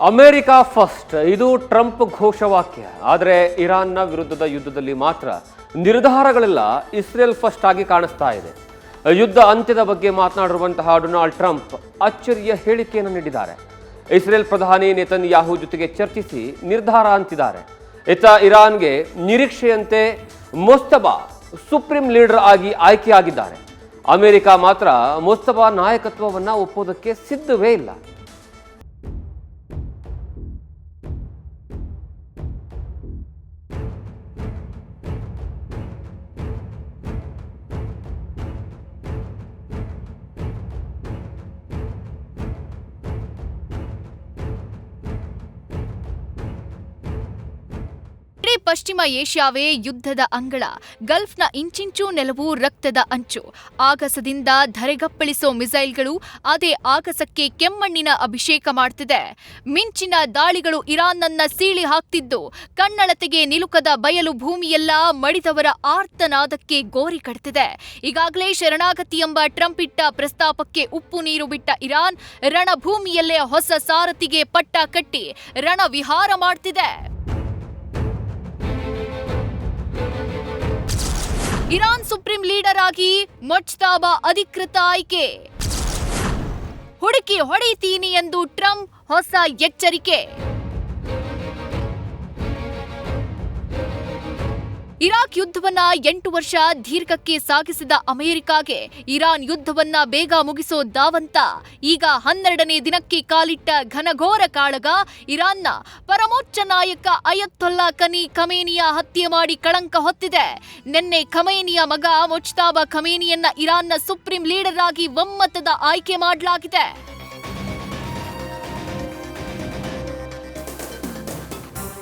America first ಇದು Trump ಘೋಷವಾಕ್ಯ. ಆದರೆ ಇರಾನ್ನ ವಿರುದ್ಧದ ಯುದ್ಧದಲ್ಲಿ ಮಾತ್ರ ನಿರ್ಧಾರಗಳೆಲ್ಲ ಇಸ್ರೇಲ್ ಫಸ್ಟ್ ಆಗಿ ಕಾಣಿಸ್ತಾ ಇದೆ. ಯುದ್ಧ ಅಂತ್ಯದ ಬಗ್ಗೆ ಮಾತನಾಡಿರುವಂತಹ ಡೊನಾಲ್ಡ್ ಟ್ರಂಪ್ ಅಚ್ಚರಿಯ ಹೇಳಿಕೆಯನ್ನು ನೀಡಿದ್ದಾರೆ. ಇಸ್ರೇಲ್ ಪ್ರಧಾನಿ ನೆತನ್ಯಾಹು ಜೊತೆಗೆ ಚರ್ಚಿಸಿ ನಿರ್ಧಾರ ಅಂತಿದ್ದಾರೆ. ಇತ್ತ ಇರಾನ್ಗೆ ನಿರೀಕ್ಷೆಯಂತೆ ಮುಸ್ತಫಾ ಸುಪ್ರೀಂ ಲೀಡರ್ ಆಗಿ ಆಯ್ಕೆಯಾಗಿದ್ದಾರೆ. ಅಮೆರಿಕ ಮಾತ್ರ ಮುಸ್ತಫಾ ನಾಯಕತ್ವವನ್ನು ಒಪ್ಪೋದಕ್ಕೆ ಸಿದ್ಧವೇ ಇಲ್ಲ. ಪಶ್ಚಿಮ ಏಷ್ಯಾವೇ ಯುದ್ಧದ ಅಂಗಳ, ಗಲ್ಫ್ನ ಇಂಚಿಂಚೂ ನೆಲವು ರಕ್ತದ ಅಂಚು. ಆಗಸದಿಂದ ಧರೆಗಪ್ಪಳಿಸೋ ಮಿಸೈಲ್ಗಳು ಅದೇ ಆಗಸಕ್ಕೆ ಕೆಮ್ಮಣ್ಣಿನ ಅಭಿಷೇಕ ಮಾಡ್ತಿದೆ. ಮಿಂಚಿನ ದಾಳಿಗಳು ಇರಾನ್ನನ್ನ ಸೀಳಿ ಹಾಕ್ತಿದ್ದು, ಕಣ್ಣಳತೆಗೆ ನಿಲುಕದ ಬಯಲು ಭೂಮಿಯೆಲ್ಲ ಮಡಿದವರ ಆರ್ತನಾದಕ್ಕೆ ಗೋರಿ ಕಟ್ತಿದೆ. ಈಗಾಗಲೇ ಶರಣಾಗತಿ ಎಂಬ ಟ್ರಂಪ್ ಇಟ್ಟ ಪ್ರಸ್ತಾಪಕ್ಕೆ ಉಪ್ಪು ನೀರು ಬಿಟ್ಟ ಇರಾನ್ ರಣಭೂಮಿಯಲ್ಲೇ ಹೊಸ ಸಾರಥಿಗೆ ಪಟ್ಟ ಕಟ್ಟಿ ರಣವಿಹಾರ ಮಾಡ್ತಿದೆ. ಇರಾನ್ ಸುಪ್ರೀಂ ಲೀಡರ್ ಆಗಿ ಮುಜ್ತಬಾ ಅಧಿಕೃತ ಆಯ್ಕೆ. ಹುಡುಕಿ ಹೊಡಿತೀನಿ ಎಂದು ಟ್ರಂಪ್ ಹೊಸ ಎಚ್ಚರಿಕೆ. ಇರಾಕ್ ಯುದ್ಧವನ್ನ 8 ವರ್ಷ ದೀರ್ಘಕ್ಕೆ ಸಾಗಿಸಿದ ಅಮೆರಿಕಾಗೆ ಇರಾನ್ ಯುದ್ಧವನ್ನ ಬೇಗ ಮುಗಿಸೋ ದಾವಂತ. ಈಗ 12ನೇ ದಿನಕ್ಕೆ ಕಾಲಿಟ್ಟ ಘನಘೋರ ಕಾಳಗ. ಇರಾನ್ನ ಪರಮೋಚ್ಚ ನಾಯಕ ಅಯತೊಲ್ಲಾ ಖಮೇನಿಯ ಹತ್ಯೆ ಮಾಡಿ ಕಳಂಕ ಹೊತ್ತಿದೆ. ನಿನ್ನೆ ಖಮೇನಿಯ ಮಗ ಮುಜ್ತಬಾ ಖಮೇನಿಯನ್ನ ಇರಾನ್ನ ಸುಪ್ರೀಂ ಲೀಡರ್ ಆಗಿ ಒಮ್ಮತದ ಆಯ್ಕೆ ಮಾಡಲಾಗಿದೆ.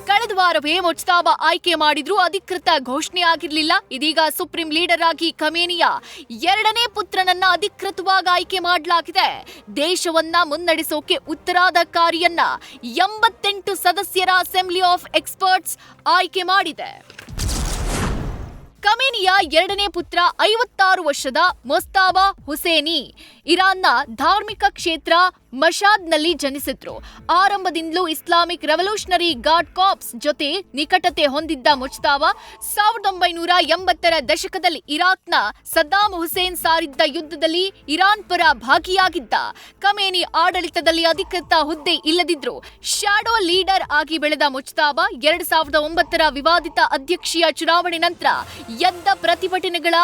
ಕಳೆದ ವಾರವೇ ಮುಜ್ತಬಾ ಆಯ್ಕೆ ಮಾಡಿದ್ರೂ ಅಧಿಕೃತ ಘೋಷಣೆ ಆಗಿರಲಿಲ್ಲ. ಇದೀಗ ಸುಪ್ರೀಂ ಲೀಡರ್ ಆಗಿ ಖಮೇನಿಯ 2ನೇ ಪುತ್ರನನ್ನ ಅಧಿಕೃತವಾಗಿ ಆಯ್ಕೆ ಮಾಡಲಾಗಿದೆ. ದೇಶವನ್ನ ಮುನ್ನಡೆಸೋಕೆ ಉತ್ತರಾಧಿಕಾರಿಯನ್ನ 88 ಸದಸ್ಯರ ಅಸೆಂಬ್ಲಿ ಆಫ್ ಎಕ್ಸ್ಪರ್ಟ್ಸ್ ಆಯ್ಕೆ ಮಾಡಿದೆ. ಖಮೇನಿಯ 2ನೇ ಪುತ್ರ 56 ವರ್ಷದ ಮುಜ್ತಬಾ ಹುಸೇನಿ ಇರಾನ್ನ ಧಾರ್ಮಿಕ ಕ್ಷೇತ್ರ ಮಶಾದ್ನಲ್ಲಿ ಜನಿಸಿದ್ರು. ಆರಂಭದಿಂದಲೂ ಇಸ್ಲಾಮಿಕ್ ರೆವಲ್ಯೂಷನರಿ ಗಾರ್ಡ್ ಕಾರ್ಪ್ಸ್ ಜೊತೆ ನಿಕಟತೆ ಹೊಂದಿದ್ದ ಮುಜ್ತಬಾ 1980ರ ದಶಕದಲ್ಲಿ ಇರಾಕ್ನ ಸದ್ದಾಮ್ ಹುಸೇನ್ ಸಾರಿದ್ದ ಯುದ್ಧದಲ್ಲಿ ಇರಾನ್ ಪರ ಭಾಗಿಯಾಗಿದ್ದ. ಖಮೇನಿ ಆಡಳಿತದಲ್ಲಿ ಅಧಿಕೃತ ಹುದ್ದೆ ಇಲ್ಲದಿದ್ರು ಶಾಡೋ ಲೀಡರ್ ಆಗಿ ಬೆಳೆದ ಮುಜ್ತಬಾ 2009ರ ವಿವಾದಿತ ಅಧ್ಯಕ್ಷೀಯ ಚುನಾವಣೆ ನಂತರ ಎದ್ದ ಪ್ರತಿಭಟನೆಗಳ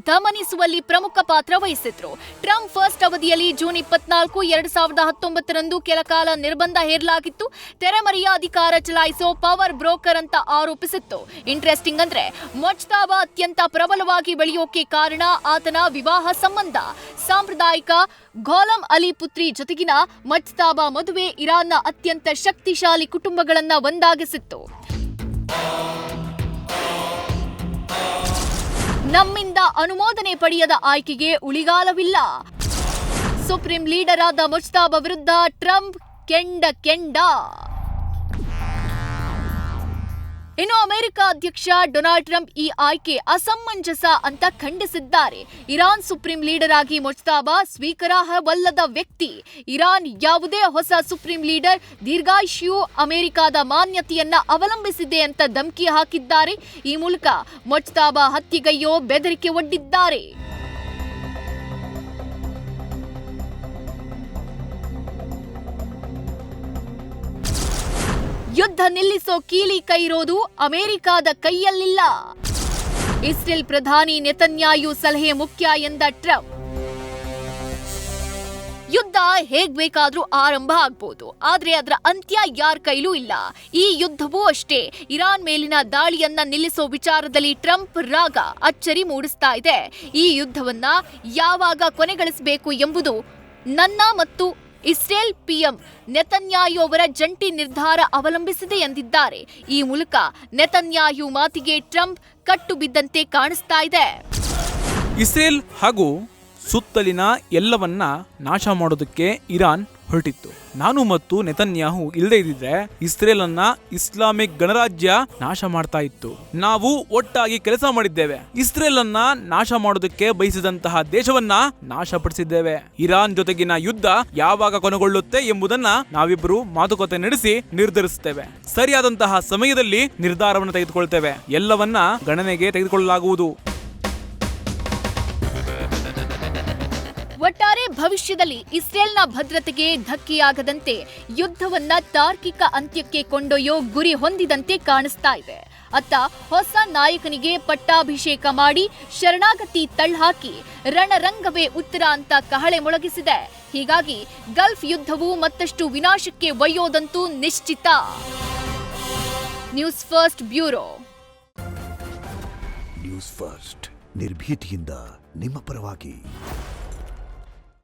ದಮನಿಸುವಲ್ಲಿ ಪ್ರಮುಖ ಪಾತ್ರ ವಹಿಸಿದ್ರು. ಟ್ರಂಪ್ ಫಸ್ಟ್ ಅವಧಿಯಲ್ಲಿ ಜೂನ್ 24, 2019ರಂದು ಕೆಲಕಾಲ ನಿರ್ಬಂಧ ಹೇರಲಾಗಿತ್ತು. ತೆರೆಮರೆಯ ಅಧಿಕಾರ ಚಲಾಯಿಸೋ ಪವರ್ ಬ್ರೋಕರ್ ಅಂತ ಆರೋಪಿಸಿತ್ತು. ಇಂಟ್ರೆಸ್ಟಿಂಗ್ ಅಂದ್ರೆ ಮುಜ್ತಬಾ ಅತ್ಯಂತ ಪ್ರಬಲವಾಗಿ ಬೆಳೆಯೋಕೆ ಕಾರಣ ಆತನ ವಿವಾಹ ಸಂಬಂಧ. ಸಾಂಪ್ರದಾಯಿಕ ಘೋಲಂ ಅಲಿ ಪುತ್ರಿ ಜೊತೆಗಿನ ಮುಜ್ತಬಾ ಮದುವೆ ಇರಾನ್ನ ಅತ್ಯಂತ ಶಕ್ತಿಶಾಲಿ ಕುಟುಂಬಗಳನ್ನ ಒಂದಾಗಿಸಿತ್ತು. ನಮ್ಮಿಂದ ಅನುಮೋದನೆ ಪಡೆಯದ ಆಯ್ಕೆಗೆ ಉಳಿಗಾಲವಿಲ್ಲ. ಸುಪ್ರೀಂ ಲೀಡರ್ ಆದ ಮುಜ್ತಬಾ ವಿರುದ್ಧ ಟ್ರಂಪ್ ಕೆಂಡ. ಇನ್ನು ಅಮೆರಿಕ ಅಧ್ಯಕ್ಷ ಡೊನಾಲ್ಡ್ ಟ್ರಂಪ್ ಈ ಆಯ್ಕೆ ಅಸಮಂಜಸ ಅಂತ ಖಂಡಿಸಿದ್ದಾರೆ. ಇರಾನ್ ಸುಪ್ರೀಂ ಲೀಡರ್ ಆಗಿ ಮುಜ್ತಬಾ ಸ್ವೀಕಾರಾರ್ಹವಲ್ಲದ ವ್ಯಕ್ತಿ. ಇರಾನ್ ಯಾವುದೇ ಹೊಸ ಸುಪ್ರೀಂ ಲೀಡರ್ ದೀರ್ಘಾಯುಷ್ಯು ಅಮೆರಿಕದ ಮಾನ್ಯತೆಯನ್ನ ಅವಲಂಬಿಸಿದೆ ಅಂತ ಧಮಕಿ ಹಾಕಿದ್ದಾರೆ. ಈ ಮೂಲಕ ಮುಜ್ತಬಾ ಹತ್ಯೆಗೈಯೋ ಬೆದರಿಕೆ ಒಡ್ಡಿದ್ದಾರೆ. ಯುದ್ಧ ನಿಲ್ಲಿಸೋ ಕೀಲಿ ಕೈ ಇರೋದು ಅಮೆರಿಕದ ಕೈಯಲ್ಲಿಲ್ಲ. ಇಸ್ರೇಲ್ ಪ್ರಧಾನಿ ನೆತನ್ಯಾಹು ಸಲಹೆ ಮುಖ್ಯ ಎಂದ ಟ್ರಂಪ್. ಯುದ್ಧ ಹೇಗ್ ಬೇಕಾದ್ರೂ ಆರಂಭ ಆಗ್ಬೋದು, ಆದ್ರೆ ಅದರ ಅಂತ್ಯ ಯಾರ ಕೈಲೂ ಇಲ್ಲ. ಈ ಯುದ್ಧವೂ ಅಷ್ಟೇ. ಇರಾನ್ ಮೇಲಿನ ದಾಳಿಯನ್ನ ನಿಲ್ಲಿಸೋ ವಿಚಾರದಲ್ಲಿ ಟ್ರಂಪ್ ರಾಗ ಅಚ್ಚರಿ ಮೂಡಿಸ್ತಾ ಇದೆ. ಈ ಯುದ್ಧವನ್ನ ಯಾವಾಗ ಕೊನೆಗಳಿಸಬೇಕು ಎಂಬುದು ನನ್ನ ಮತ್ತು ಇಸ್ರೇಲ್ ಪಿಎಂ ನೆತನ್ಯಾಹು ಅವರ ಜಂಟಿ ನಿರ್ಧಾರ ಅವಲಂಬಿಸಿದೆ ಎಂದಿದ್ದಾರೆ. ಈ ಮೂಲಕ ನೆತನ್ಯಾಹು ಮಾತಿಗೆ ಟ್ರಂಪ್ ಕಟ್ಟು ಬಿದ್ದಂತೆ ಕಾಣಿಸ್ತಾ ಇದೆ. ಇಸ್ರೇಲ್ ಹಾಗೂ ಸುತ್ತಲಿನ ಎಲ್ಲವನ್ನ ನಾಶ ಮಾಡೋದಕ್ಕೆ ಇರಾನ್ ಹೊರಟಿತ್ತು. ನಾನು ಮತ್ತು ನೆತನ್ಯಾಹು ಇಲ್ಲದೆ ಇದ್ದಿದ್ರೆ ಇಸ್ರೇಲ್ ಅನ್ನ ಇಸ್ಲಾಮಿಕ್ ಗಣರಾಜ್ಯ ನಾಶ ಮಾಡ್ತಾ ಇತ್ತು. ನಾವು ಒಟ್ಟಾಗಿ ಕೆಲಸ ಮಾಡಿದ್ದೇವೆ. ಇಸ್ರೇಲ್ ಅನ್ನ ನಾಶ ಮಾಡೋದಕ್ಕೆ ಬಯಸಿದಂತಹ ದೇಶವನ್ನ ನಾಶಪಡಿಸಿದ್ದೇವೆ. ಇರಾನ್ ಜೊತೆಗಿನ ಯುದ್ಧ ಯಾವಾಗ ಕೊನೆಗೊಳ್ಳುತ್ತೆ ಎಂಬುದನ್ನ ನಾವಿಬ್ಬರು ಮಾತುಕತೆ ನಡೆಸಿ ನಿರ್ಧರಿಸುತ್ತೇವೆ. ಸರಿಯಾದಂತಹ ಸಮಯದಲ್ಲಿ ನಿರ್ಧಾರವನ್ನು ತೆಗೆದುಕೊಳ್ತೇವೆ. ಎಲ್ಲವನ್ನ ಗಣನೆಗೆ ತೆಗೆದುಕೊಳ್ಳಲಾಗುವುದು. ಒಟ್ಟಾರೆ ಭವಿಷ್ಯದಲ್ಲಿ ಇಸ್ರೇಲ್ನ ಭದ್ರತೆಗೆ ಧಕ್ಕೆಯಾಗದಂತೆ ಯುದ್ಧವನ್ನ ತಾರ್ಕಿಕ ಅಂತ್ಯಕ್ಕೆ ಕೊಂಡೊಯ್ಯೋ ಗುರಿ ಹೊಂದಿದಂತೆ ಕಾಣಿಸ್ತಾ ಇದೆ. ಅತ್ತ ಹೊಸ ನಾಯಕನಿಗೆ ಪಟ್ಟಾಭಿಷೇಕ ಮಾಡಿ ಶರಣಾಗತಿ ತಳ್ಳಹಾಕಿ ರಣರಂಗವೇ ಉತ್ತರ ಅಂತ ಕಹಳೆ ಮೊಳಗಿಸಿದೆ. ಹೀಗಾಗಿ ಗಲ್ಫ್ ಯುದ್ಧವು ಮತ್ತಷ್ಟು ವಿನಾಶಕ್ಕೆ ಒಯ್ಯೋದಂತೂ ನಿಶ್ಚಿತ. News first bureau. News first ನಿರ್ಭೀತಿಯಿಂದ ನಿಮ್ಮ ಪರವಾಗಿ.